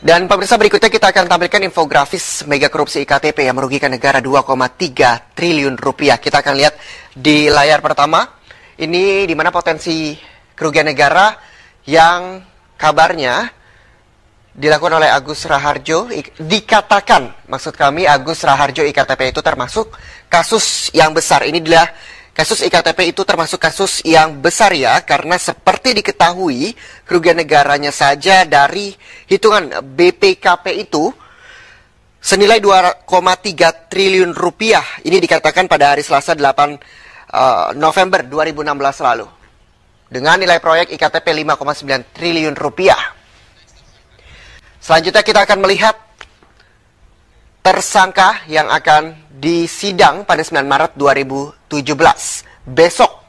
Dan pemirsa, berikutnya kita akan tampilkan infografis mega korupsi IKTP yang merugikan negara 2,3 triliun rupiah. Kita akan lihat di layar pertama, ini di mana potensi kerugian negara yang kabarnya dilakukan oleh Agus Raharjo. Dikatakan, maksud kami Agus Raharjo IKTP itu termasuk kasus yang besar. Ini adalah kasus IKTP itu termasuk kasus yang besar ya, karena seperti diketahui kerugian negaranya saja dari hitungan BPKP itu senilai 2,3 triliun rupiah. Ini dikatakan pada hari Selasa 8 November 2016 lalu. Dengan nilai proyek IKTP 5,9 triliun rupiah. Selanjutnya kita akan melihat tersangka yang akan disidang pada 9 Maret 2017 besok.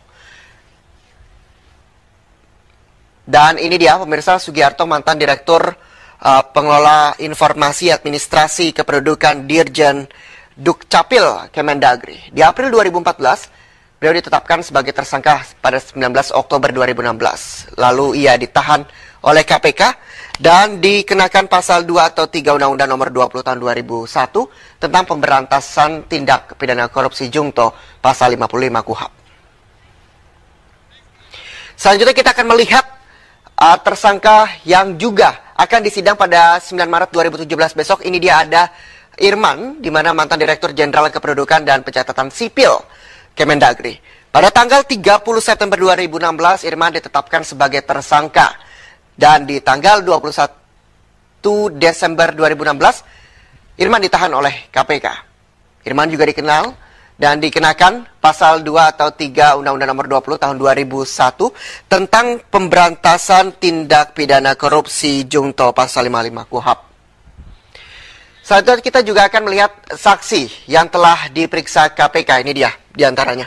Dan ini dia pemirsa, Sugiharto, mantan Direktur Pengelola Informasi Administrasi Kependudukan Dirjen Dukcapil Kemendagri. Di April 2014, beliau ditetapkan sebagai tersangka pada 19 Oktober 2016. Lalu ia ditahan oleh KPK dan dikenakan pasal 2 atau 3 Undang-Undang Nomor 20 Tahun 2001 tentang pemberantasan tindak pidana korupsi Jungto pasal 55 KUHP. Selanjutnya kita akan melihat tersangka yang juga akan disidang pada 9 Maret 2017 besok. Ini dia ada Irman, di mana mantan Direktur Jenderal Kependudukan dan Pencatatan Sipil Kemendagri. Pada tanggal 30 September 2016, Irman ditetapkan sebagai tersangka. Dan di tanggal 21 Desember 2016, Irman ditahan oleh KPK. Irman juga dikenal dan dikenakan pasal 2 atau 3 Undang-Undang Nomor 20 Tahun 2001 tentang pemberantasan tindak pidana korupsi Jungto pasal 55 KUHP. Selanjutnya kita juga akan melihat saksi yang telah diperiksa KPK. Ini dia diantaranya.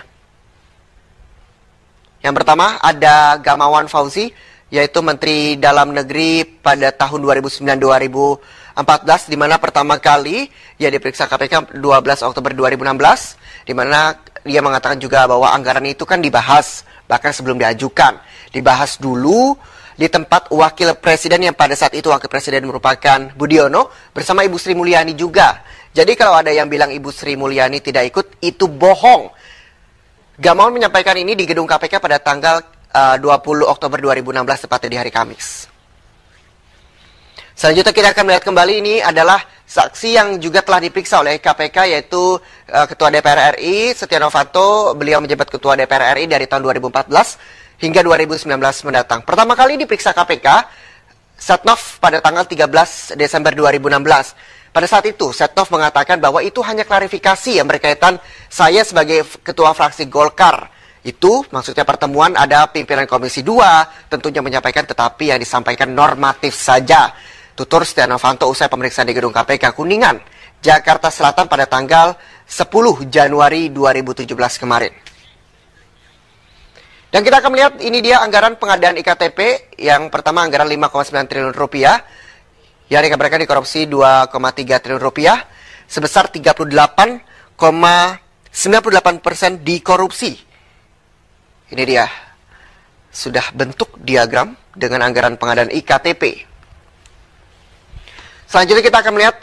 Yang pertama ada Gamawan Fauzi, yaitu Menteri Dalam Negeri pada tahun 2009-2014, di mana pertama kali ia diperiksa KPK 12 Oktober 2016, di mana dia mengatakan juga bahwa anggaran itu kan dibahas, bahkan sebelum diajukan. Dibahas dulu di tempat Wakil Presiden yang pada saat itu Wakil Presiden merupakan Budiono, bersama Ibu Sri Mulyani juga. Jadi kalau ada yang bilang Ibu Sri Mulyani tidak ikut, itu bohong. Gamawan menyampaikan ini di gedung KPK pada tanggal 20 Oktober 2016, tepatnya di hari Kamis. Selanjutnya kita akan melihat kembali, ini adalah saksi yang juga telah diperiksa oleh KPK, yaitu Ketua DPR RI Setia Novanto. Beliau menjabat Ketua DPR RI dari tahun 2014 hingga 2019 mendatang. Pertama kali diperiksa KPK, Setnov pada tanggal 13 Desember 2016. Pada saat itu, Setnov mengatakan bahwa itu hanya klarifikasi yang berkaitan saya sebagai Ketua Fraksi Golkar. Itu maksudnya pertemuan ada pimpinan Komisi 2 tentunya menyampaikan, tetapi yang disampaikan normatif saja. Tutur Setia Novanto usai pemeriksaan di gedung KPK Kuningan, Jakarta Selatan pada tanggal 10 Januari 2017 kemarin. Dan kita akan melihat ini dia anggaran pengadaan IKTP. Yang pertama anggaran 5,9 triliun rupiah yang dikabarkan dikorupsi 2,3 triliun rupiah, sebesar 38,98% dikorupsi. Ini dia, sudah bentuk diagram dengan anggaran pengadaan IKTP. Selanjutnya kita akan melihat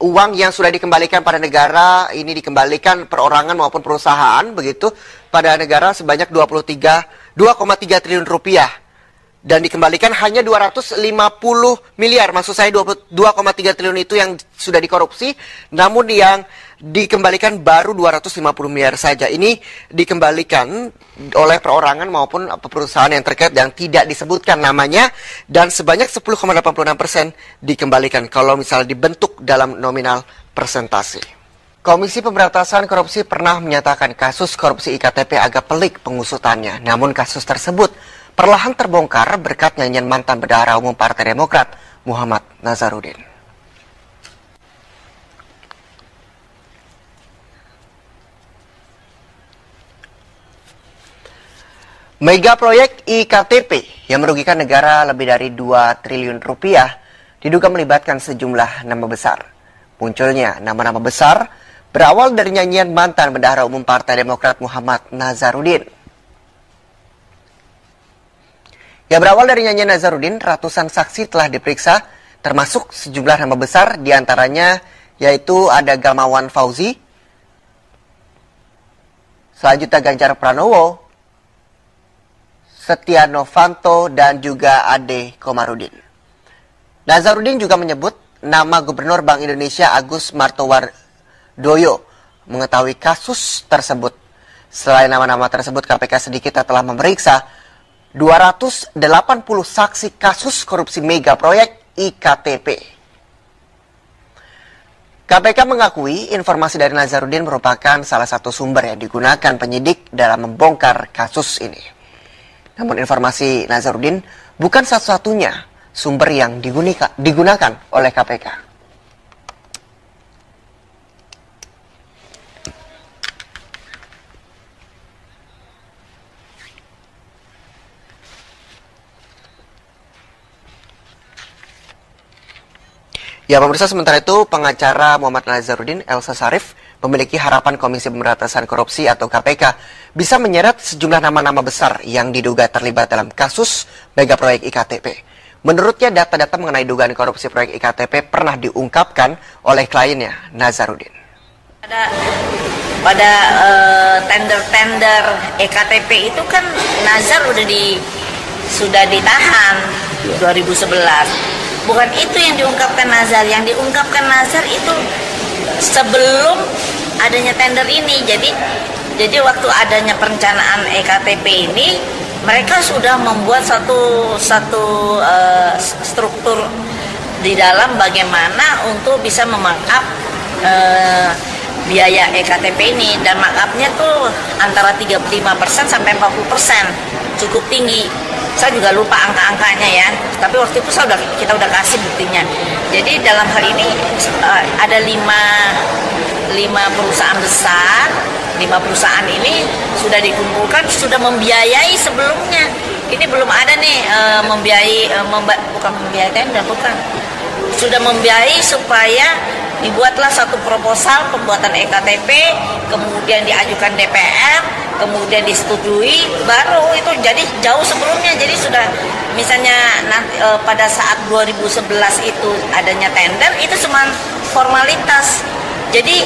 uang yang sudah dikembalikan pada negara. Ini dikembalikan perorangan maupun perusahaan, begitu, pada negara sebanyak 2,3 triliun rupiah. Dan dikembalikan hanya 250 miliar, maksud saya 2,3 triliun itu yang sudah dikorupsi, namun yang dikembalikan baru 250 miliar saja. Ini dikembalikan oleh perorangan maupun perusahaan yang terkait yang tidak disebutkan namanya, dan sebanyak 10,86% dikembalikan kalau misalnya dibentuk dalam nominal persentase. Komisi Pemberantasan Korupsi pernah menyatakan kasus korupsi IKTP agak pelik pengusutannya, namun kasus tersebut perlahan terbongkar berkat nyanyian mantan Bendahara Umum Partai Demokrat, Muhammad Nazarudin. Mega proyek IKTP yang merugikan negara lebih dari 2 triliun rupiah diduga melibatkan sejumlah nama besar. Munculnya nama-nama besar berawal dari nyanyian mantan Bendahara Umum Partai Demokrat Muhammad Nazarudin. Ya, berawal dari nyanyian Nazarudin, ratusan saksi telah diperiksa termasuk sejumlah nama besar, diantaranya yaitu ada Gamawan Fauzi, selanjutnya Ganjar Pranowo, Setia Novanto, dan juga Ade Komarudin. Nazarudin juga menyebut nama Gubernur Bank Indonesia Agus Martowardoyo mengetahui kasus tersebut. Selain nama-nama tersebut, KPK sedikitnya telah memeriksa 280 saksi kasus korupsi mega proyek IKTP. KPK mengakui informasi dari Nazarudin merupakan salah satu sumber yang digunakan penyidik dalam membongkar kasus ini. Namun informasi Nazarudin bukan satu-satunya sumber yang digunakan oleh KPK. Ya, pemirsa, sementara itu pengacara Muhammad Nazarudin, Elsa Sharif, memiliki harapan Komisi Pemberantasan Korupsi atau KPK bisa menyeret sejumlah nama-nama besar yang diduga terlibat dalam kasus mega proyek IKTP. Menurutnya, data-data mengenai dugaan korupsi proyek IKTP pernah diungkapkan oleh kliennya, Nazarudin. Pada tender-tender EKTP itu kan Nazar sudah ditahan 2011. Bukan itu yang diungkapkan Nazar. Yang diungkapkan Nazar itu sebelum adanya tender ini. Jadi waktu adanya perencanaan EKTP ini, mereka sudah membuat satu struktur di dalam bagaimana untuk bisa memangkap biaya EKTP ini, dan markupnya tuh antara 35% sampai 40%, cukup tinggi. Saya juga lupa angka-angkanya ya, tapi waktu itu kita udah kasih buktinya. Jadi dalam hal ini ada 5 perusahaan besar. 5 perusahaan ini sudah dikumpulkan, sudah membiayai sebelumnya. Ini belum ada nih sudah membiayai supaya dibuatlah satu proposal pembuatan EKTP, kemudian diajukan DPR, kemudian disetujui, baru itu jadi jauh sebelumnya. Jadi sudah misalnya nanti pada saat 2011 itu adanya tender, itu cuma formalitas. Jadi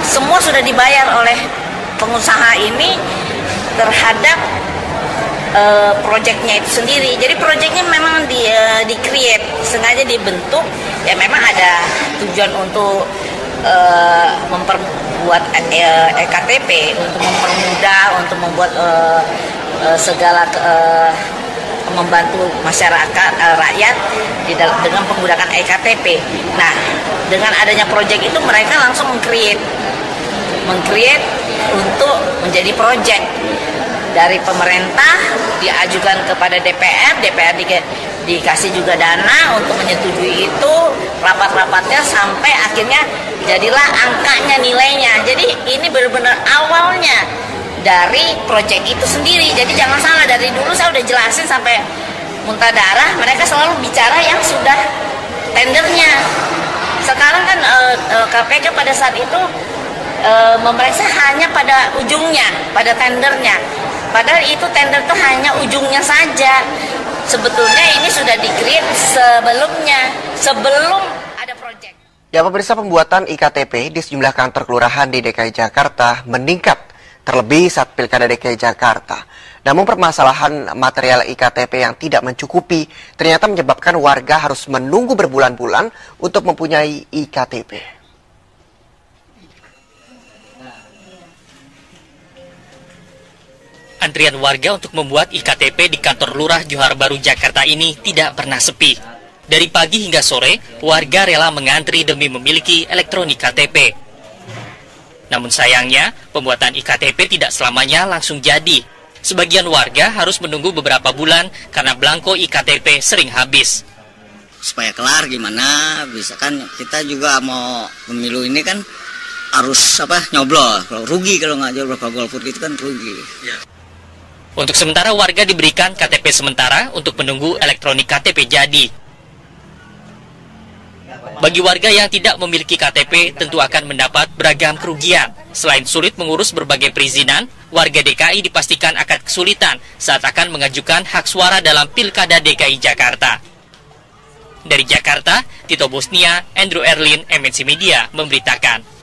semua sudah dibayar oleh pengusaha ini terhadap proyeknya itu sendiri. Jadi proyeknya memang di-create, sengaja dibentuk, ya memang ada tujuan untuk memperbuat EKTP, untuk mempermudah, untuk membuat segala membantu masyarakat, rakyat dengan menggunakan EKTP. Nah, dengan adanya proyek itu mereka langsung meng-create untuk menjadi proyek. Dari pemerintah diajukan kepada DPR dikasih juga dana untuk menyetujui itu, rapat-rapatnya sampai akhirnya jadilah angkanya, nilainya. Jadi ini benar-benar awalnya dari proyek itu sendiri. Jadi jangan salah, dari dulu saya udah jelasin sampai muntah darah, mereka selalu bicara yang sudah tendernya. Sekarang kan KPK pada saat itu memeriksa hanya pada ujungnya, pada tendernya. Padahal itu tender itu hanya ujungnya saja. Sebetulnya ini sudah di-create sebelumnya, sebelum ada proyek. Ya, pemirsa, pembuatan IKTP di sejumlah kantor kelurahan di DKI Jakarta meningkat, terlebih saat Pilkada DKI Jakarta. Namun permasalahan material IKTP yang tidak mencukupi ternyata menyebabkan warga harus menunggu berbulan-bulan untuk mempunyai IKTP. Antrian warga untuk membuat IKTP di kantor Lurah Johar Baru Jakarta ini tidak pernah sepi. Dari pagi hingga sore, warga rela mengantri demi memiliki elektronik KTP. Namun sayangnya, pembuatan IKTP tidak selamanya langsung jadi. Sebagian warga harus menunggu beberapa bulan karena belangko IKTP sering habis. Supaya kelar gimana, bisa kan kita juga mau pemilu ini kan harus nyoblos. Kalau rugi kalau nggak jual berapa golput itu kan rugi. Ya. Untuk sementara warga diberikan KTP sementara untuk menunggu elektronik KTP jadi. Bagi warga yang tidak memiliki KTP tentu akan mendapat beragam kerugian. Selain sulit mengurus berbagai perizinan, warga DKI dipastikan akan kesulitan saat akan mengajukan hak suara dalam Pilkada DKI Jakarta. Dari Jakarta, Tito Bosnia, Andrew Erlin, MNC Media memberitakan.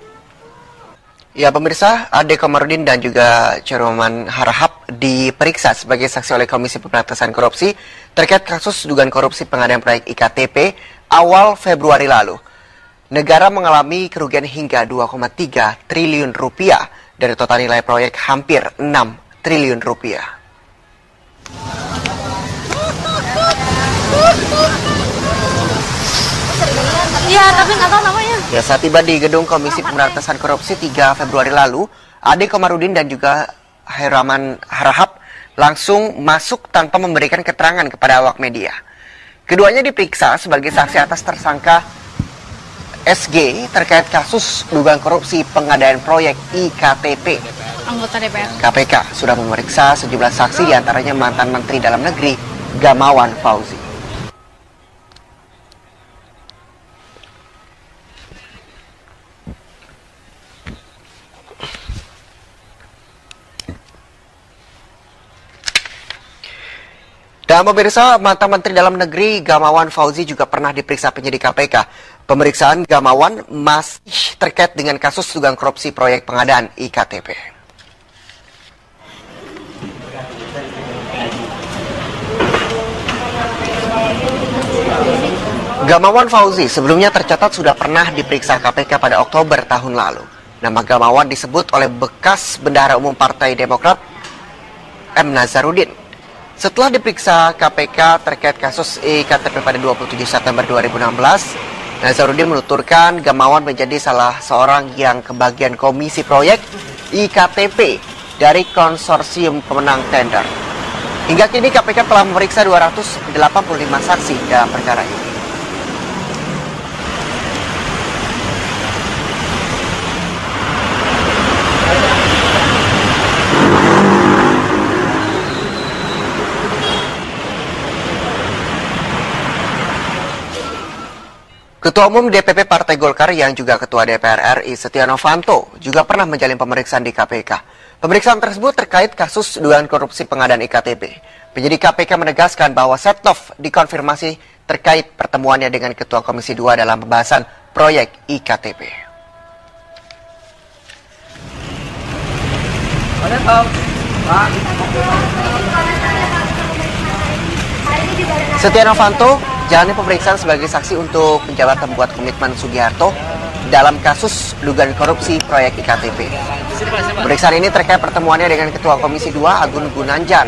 Ya pemirsa, Ade Komarudin dan juga Chairman Harahap diperiksa sebagai saksi oleh Komisi Pemberantasan Korupsi terkait kasus dugaan korupsi pengadaan proyek IKTP awal Februari lalu. Negara mengalami kerugian hingga 2,3 triliun rupiah dari total nilai proyek hampir 6 triliun rupiah. Iya, tapi nggak tahu namanya. Ya, saat tiba di gedung Komisi Pemberantasan Korupsi 3 Februari lalu, Ade Komarudin dan juga Chairman Harahap langsung masuk tanpa memberikan keterangan kepada awak media. Keduanya diperiksa sebagai saksi atas tersangka SG terkait kasus dugaan korupsi pengadaan proyek IKTP. Anggota DPR. KPK sudah memeriksa sejumlah saksi diantaranya mantan Menteri Dalam Negeri Gamawan Fauzi. Dan pemirsa, mantan Menteri Dalam Negeri Gamawan Fauzi juga pernah diperiksa penyidik KPK. Pemeriksaan Gamawan masih terkait dengan kasus dugaan korupsi proyek pengadaan IKTP. Gamawan Fauzi sebelumnya tercatat sudah pernah diperiksa KPK pada Oktober tahun lalu. Nama Gamawan disebut oleh bekas Bendahara Umum Partai Demokrat M. Nazarudin. Setelah diperiksa KPK terkait kasus IKTP pada 27 September 2016, Nazarudin menuturkan Gamawan menjadi salah seorang yang kebagian komisi proyek IKTP dari konsorsium pemenang tender. Hingga kini KPK telah memeriksa 285 saksi dalam perkara ini. Ketua Umum DPP Partai Golkar yang juga Ketua DPR RI Setia Novanto juga pernah menjalin pemeriksaan di KPK. Pemeriksaan tersebut terkait kasus dugaan korupsi pengadaan IKTP. Penyidik KPK menegaskan bahwa Setnov dikonfirmasi terkait pertemuannya dengan Ketua Komisi 2 dalam pembahasan proyek IKTP. Setia Novanto jalani pemeriksaan sebagai saksi untuk penjabat pembuat komitmen Sugiharto dalam kasus dugaan korupsi proyek IKTP. Pemeriksaan ini terkait pertemuannya dengan Ketua Komisi 2 Agun Gunanjar.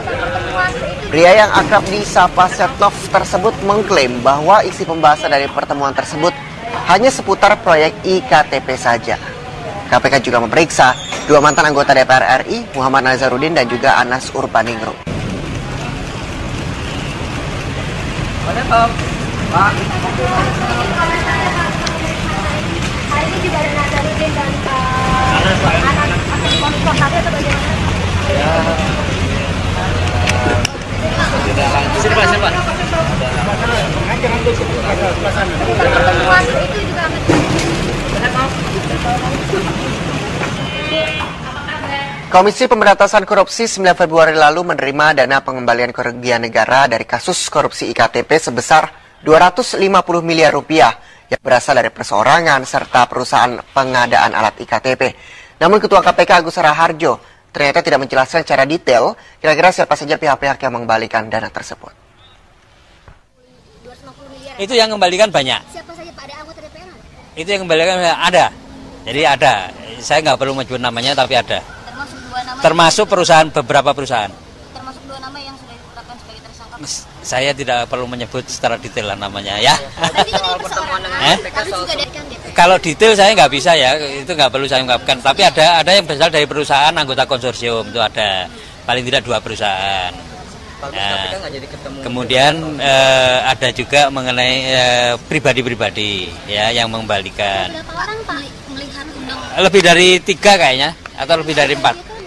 Pria yang akrab disapa Setnov tersebut mengklaim bahwa isi pembahasan dari pertemuan tersebut hanya seputar proyek IKTP saja. KPK juga memeriksa dua mantan anggota DPR RI, Muhammad Nazarudin dan juga Anas Urbaningrum. Hari ini juga ada Nazarudin dan anak akan sponsor tadi atau bagaimana? Siapa? Pertemuan itu juga akan. Komisi Pemberantasan Korupsi 9 Februari lalu menerima dana pengembalian kerugian negara dari kasus korupsi IKTP sebesar 250 miliar rupiah yang berasal dari perseorangan serta perusahaan pengadaan alat IKTP. Namun Ketua KPK Agus Raharjo ternyata tidak menjelaskan secara detail kira-kira siapa saja pihak-pihak yang mengembalikan dana tersebut. 250 miliar. Itu yang mengembalikan banyak. Siapa saja Pak? Ada anggota DPR? Itu yang mengembalikan ada. Jadi ada. Saya nggak perlu menyebut namanya tapi ada. Termasuk dua nama. Termasuk perusahaan, beberapa perusahaan. Termasuk dua nama yang sudah ditetapkan sebagai tersangka. Saya tidak perlu menyebut secara detail lah namanya ya. Tadi kan dari perseorangan. Tapi juga dari kan DPR. Kalau detail saya nggak bisa ya, itu nggak perlu saya ungkapkan. Tapi ada yang berasal dari perusahaan anggota konsorsium itu ada, paling tidak 2 perusahaan. Kemudian ada juga mengenai pribadi-pribadi ya yang mengembalikan. Berapa orang Pak melihat undang? Lebih dari 3 kayaknya atau lebih dari 4.